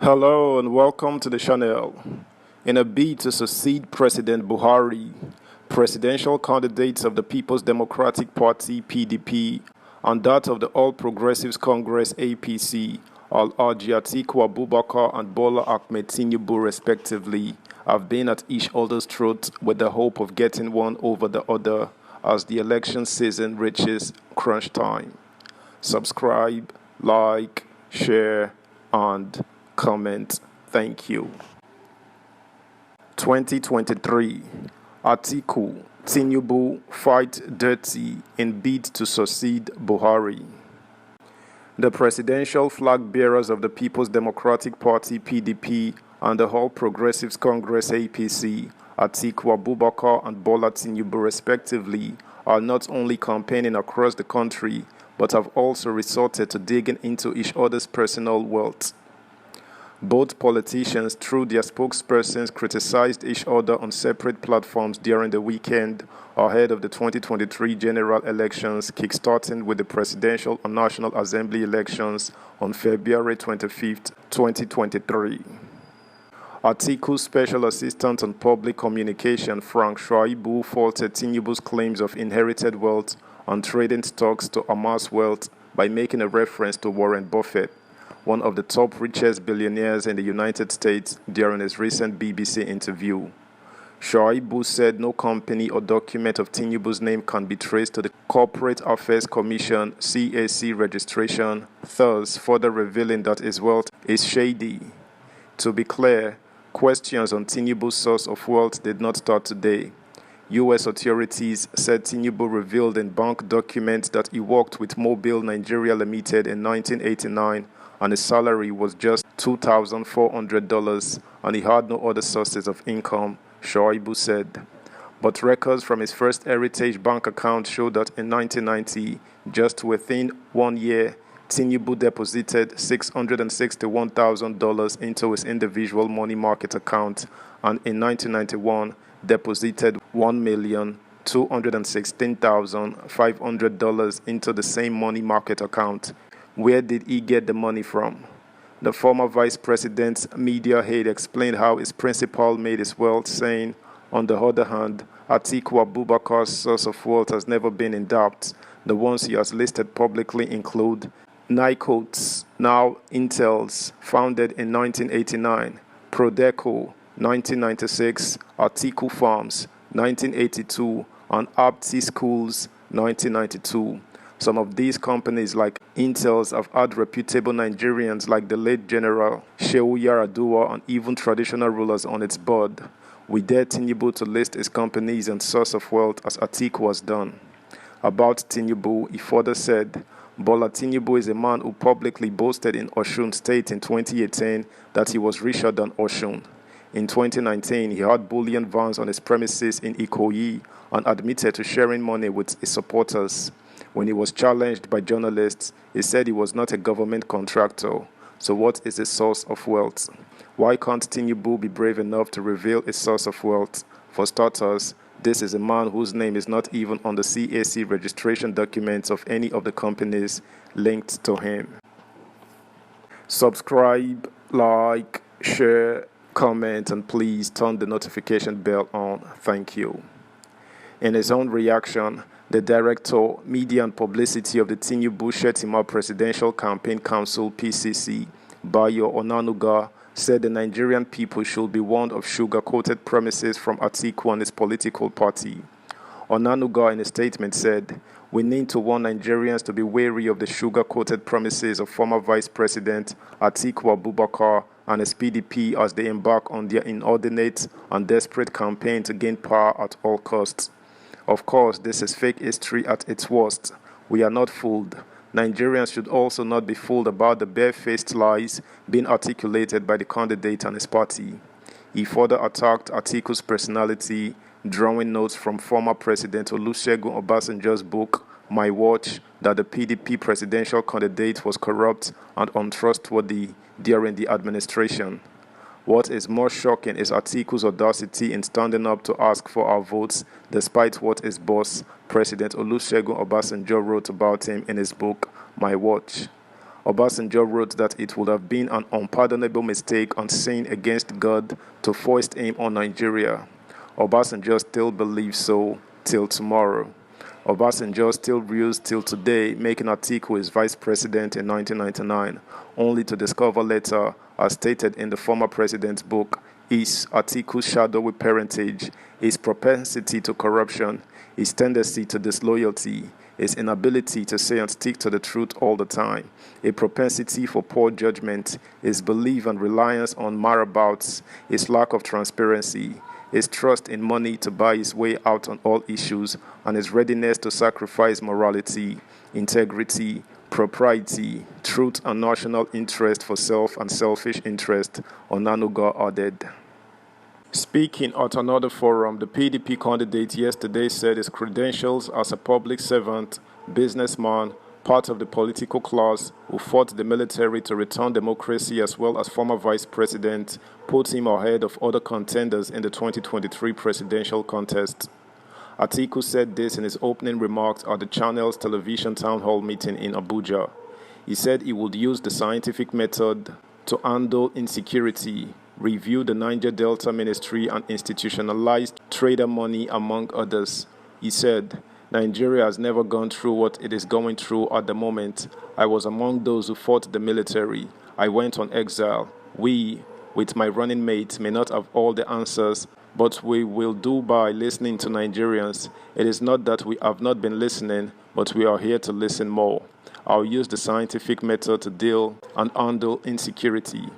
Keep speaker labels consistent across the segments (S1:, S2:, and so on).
S1: Hello and welcome to the channel. In a bid to succeed President Buhari, presidential candidates of the People's Democratic Party (PDP) and that of the All Progressives Congress (APC), Alhaji Atiku Abubakar and Bola Ahmed Tinubu respectively, have been at each other's throats with the hope of getting one over the other as the election season reaches crunch time. Subscribe, like, share, and comment. Thank you. 2023. Atiku, Tinubu fight dirty in bid to succeed Buhari. The presidential flag bearers of the People's Democratic Party (PDP) and the All Progressives Congress (APC), Atiku Abubakar and Bola Tinubu respectively, are not only campaigning across the country but have also resorted to digging into each other's personal wealth. Both politicians, through their spokespersons, criticized each other on separate platforms during the weekend ahead of the 2023 general elections, kickstarting with the presidential and National Assembly elections on February 25, 2023. Atiku's Special Assistant on Public Communication, Frank Shaibu, faulted Tinubu's claims of inherited wealth and trading stocks to amass wealth by making a reference to Warren Buffett, one of the top richest billionaires in the United States, during his recent BBC interview. Shaibu said no company or document of Tinubu's name can be traced to the Corporate Affairs Commission (CAC) registration, thus further revealing that his wealth is shady. To be clear, questions on Tinubu's source of wealth did not start today. U.S. authorities said Tinubu revealed in bank documents that he worked with Mobile Nigeria Limited in 1989 and his salary was just $2,400 and he had no other sources of income, Shaibu said. But records from his First Heritage bank account show that in 1990, just within 1 year, Tinubu deposited $661,000 into his individual money market account and in 1991 deposited $1,216,500 into the same money market account. Where did he get the money from? The former vice president's media aide explained how his principal made his wealth, saying, on the other hand, Atiku Abubakar's source of wealth has never been in doubt. The ones he has listed publicly include Nycotes, now Intels, founded in 1989, Prodeco, 1996, Atiku Farms, 1982, and Apti Schools, 1992. Some of these companies, like Intels, have had reputable Nigerians like the late General Shehu Yaradua and even traditional rulers on its board. We dare Tinubu to list his companies and source of wealth as Atiku has done. About Tinubu, he further said, Bola Tinubu is a man who publicly boasted in Osun State in 2018 that he was richer than Osun. In 2019, he had bullion vans on his premises in Ikoyi and admitted to sharing money with his supporters. When he was challenged by journalists, he said he was not a government contractor. So what is his source of wealth? Why can't Tinubu be brave enough to reveal his source of wealth? For starters, this is a man whose name is not even on the CAC registration documents of any of the companies linked to him. Subscribe, like, share, comment, and please turn the notification bell on. Thank you. In his own reaction, the Director, Media and Publicity of the Tinubu-Shettima Presidential Campaign Council (PCC), Bayo Onanuga, said the Nigerian people should be warned of sugar-coated promises from Atiku and his political party. Onanuga, in a statement, said, "We need to warn Nigerians to be wary of the sugar-coated promises of former Vice President Atiku Abubakar and his PDP as they embark on their inordinate and desperate campaign to gain power at all costs. Of course, this is fake history at its worst. We are not fooled. Nigerians should also not be fooled about the barefaced lies being articulated by the candidate and his party." He further attacked Atiku's personality, drawing notes from former President Olusegun Obasanjo's book, My Watch, that the PDP presidential candidate was corrupt and untrustworthy during the administration. What is more shocking is Atiku's audacity in standing up to ask for our votes, despite what his boss, President Olusegun Obasanjo, wrote about him in his book, My Watch. Obasanjo wrote that it would have been an unpardonable mistake on sin against God to foist him on Nigeria. Obasanjo still believes so till tomorrow. Obasanjo still rules till today, making Atiku his vice president in 1999, only to discover later, as stated in the former president's book, is Atiku's shadowy parentage, his propensity to corruption, his tendency to disloyalty, his inability to say and stick to the truth all the time, a propensity for poor judgment, his belief and reliance on marabouts, his lack of transparency, his trust in money to buy his way out on all issues, and his readiness to sacrifice morality, integrity, propriety, truth, and national interest for self and selfish interest, Onanuga added. Speaking at another forum, the PDP candidate yesterday said his credentials as a public servant, businessman, part of the political class who fought the military to return democracy as well as former vice president put him ahead of other contenders in the 2023 presidential contest. Atiku said this in his opening remarks at the channel's television town hall meeting in Abuja. He said he would use the scientific method to handle insecurity, review the Niger Delta Ministry, and institutionalized trader money, among others. He said, Nigeria has never gone through what it is going through at the moment. I was among those who fought the military. I went on exile. We, with my running mates, may not have all the answers, but we will do by listening to Nigerians. It is not that we have not been listening, but we are here to listen more. I'll use the scientific method to deal and handle insecurity.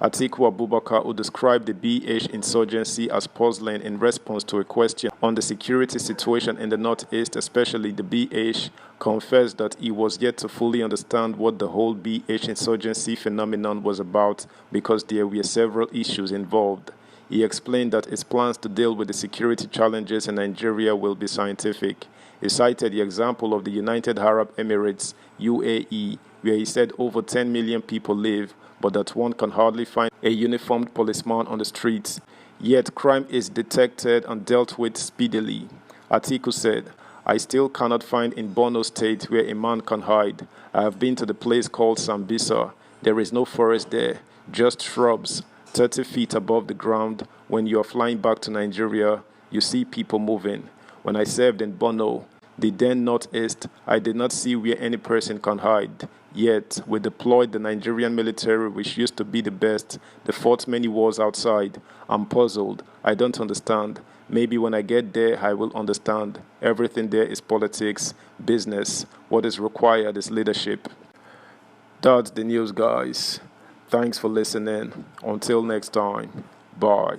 S1: Atiku Abubakar, who described the BH insurgency as puzzling in response to a question on the security situation in the Northeast, especially the BH, confessed that he was yet to fully understand what the whole BH insurgency phenomenon was about because there were several issues involved. He explained that his plans to deal with the security challenges in Nigeria will be scientific. He cited the example of the United Arab Emirates, UAE, where he said over 10 million people live, but that one can hardly find a uniformed policeman on the streets. Yet crime is detected and dealt with speedily. Atiku said, I still cannot find in Borno State where a man can hide. I have been to the place called Sambisa. There is no forest there, just shrubs, 30 feet above the ground. When you are flying back to Nigeria, you see people moving. When I served in Borno, the then Northeast, I did not see where any person can hide. Yet, we deployed the Nigerian military, which used to be the best. They fought many wars outside. I'm puzzled. I don't understand. Maybe when I get there, I will understand. Everything there is politics, business. What is required is leadership. That's the news, guys. Thanks for listening. Until next time. Bye.